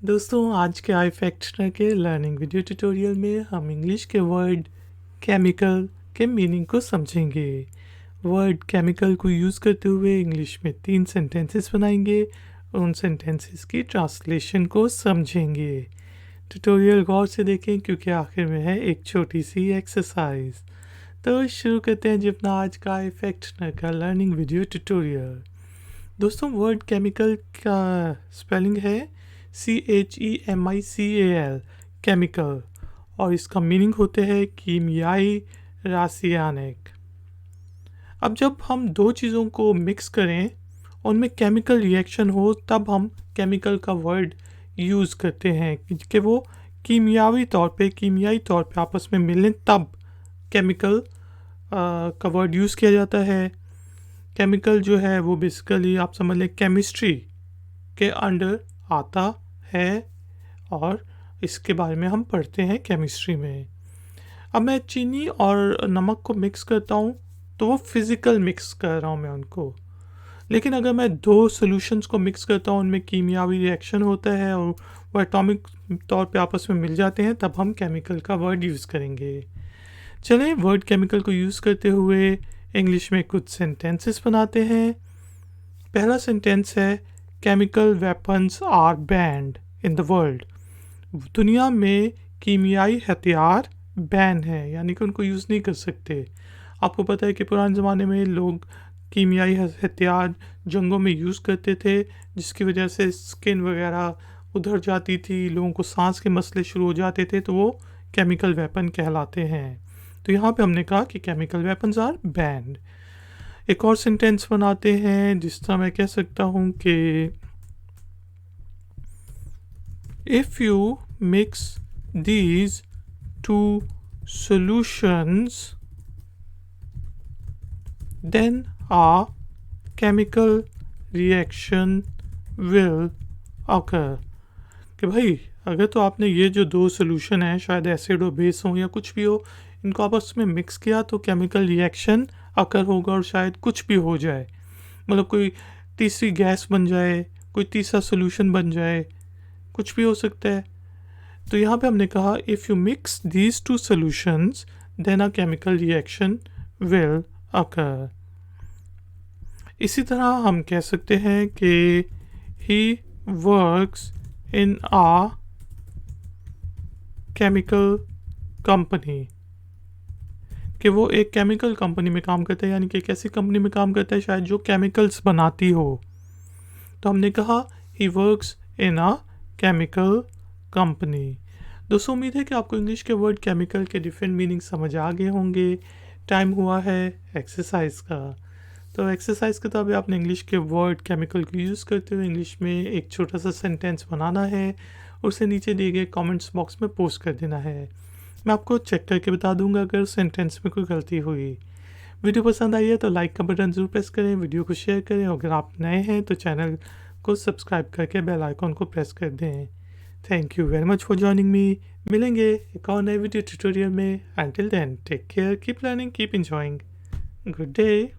दोस्तों आज के आई फैक्शनर के लर्निंग वीडियो ट्यूटोरियल में हम इंग्लिश के वर्ड केमिकल के मीनिंग को समझेंगे। वर्ड केमिकल को यूज़ करते हुए इंग्लिश में 3 सेंटेंसेस बनाएंगे और उन सेंटेंसेस की ट्रांसलेशन को समझेंगे। ट्यूटोरियल गौर से देखें क्योंकि आखिर में है एक छोटी सी एक्सरसाइज। तो शुरू करते हैं जी अपना आज का आई फैक्शनर का लर्निंग वीडियो ट्यूटोरियल। दोस्तों वर्ड केमिकल का स्पेलिंग है CHEMICAL केमिकल और इसका मीनिंग होते हैं कीमियाई रासायनिक। अब जब हम दो चीज़ों को मिक्स करें उनमें केमिकल रिएक्शन हो तब हम केमिकल का वर्ड यूज़ करते हैं कि वो कीमियाई तौर पे आपस में मिलें तब केमिकल का वर्ड यूज़ किया जाता है। केमिकल जो है वो बेसिकली आप समझ लें केमिस्ट्री के अंडर आता है और इसके बारे में हम पढ़ते हैं केमिस्ट्री में। अब मैं चीनी और नमक को मिक्स करता हूँ तो वो फिज़िकल मिक्स कर रहा हूँ मैं उनको, लेकिन अगर मैं दो सॉल्यूशंस को मिक्स करता हूँ उनमें कीमियावी रिएक्शन होता है और वो एटॉमिक तौर पे आपस में मिल जाते हैं तब हम केमिकल का वर्ड यूज़ करेंगे। चलें वर्ड केमिकल को यूज़ करते हुए इंग्लिश में कुछ सेंटेंसेस बनाते हैं। पहला सेंटेंस है chemical weapons are banned in the world. दुनिया में कीमियाई हथियार बैन है, यानी कि उनको यूज़ नहीं कर सकते। आपको पता है कि पुराने ज़माने में लोग कीमियाई हथियार जंगों में यूज़ करते थे जिसकी वजह से स्किन वगैरह उधर जाती थी, लोगों को सांस के मसले शुरू हो जाते थे, तो वो केमिकल वेपन कहलाते हैं। तो यहाँ पे हमने कहा कि केमिकल वेपन्स आर बैंड। एक और सेंटेंस बनाते हैं जिस तरह मैं कह सकता हूँ कि if you mix these two solutions then a chemical reaction will occur। कि भाई अगर तो आपने ये जो दो सोल्यूशन हैं, शायद एसिड और बेस हो या कुछ भी हो, इनको आपस में मिक्स किया तो केमिकल रिएक्शन अकर होगा और शायद कुछ भी हो जाए, मतलब कोई तीसरी गैस बन जाए, कोई तीसरा सोल्यूशन बन जाए, कुछ भी हो सकता है। तो यहाँ पे हमने कहा if you mix these two solutions then a chemical reaction will occur. इसी तरह हम कह सकते हैं कि he works in a chemical company, कि वो एक केमिकल कंपनी में काम करता है, यानी कि एक ऐसी कंपनी में काम करता है शायद जो केमिकल्स बनाती हो। तो हमने कहा he works in a chemical company. दोस्तों उम्मीद है कि आपको इंग्लिश के वर्ड केमिकल के डिफरेंट मीनिंग समझ आ गए होंगे। टाइम हुआ है एक्सरसाइज का। तो एक्सरसाइज के तौर पे आपने इंग्लिश के वर्ड केमिकल को यूज़ करते हुए इंग्लिश में एक छोटा सा सेंटेंस बनाना है और उसे नीचे दिए गए कमेंट्स बॉक्स में पोस्ट कर देना है। मैं आपको चेक करके बता दूंगा अगर सेंटेंस में कोई गलती हुई। वीडियो पसंद आई है तो लाइक का बटन ज़रूर प्रेस करें, वीडियो को शेयर करें और अगर आप नए हैं तो चैनल को सब्सक्राइब करके बेल आइकॉन को प्रेस कर दें। Thank you very much for joining me. मिलेंगे एक और नए वीडियो ट्यूटोरियल में। Until then take care, keep learning, keep enjoying. Good day.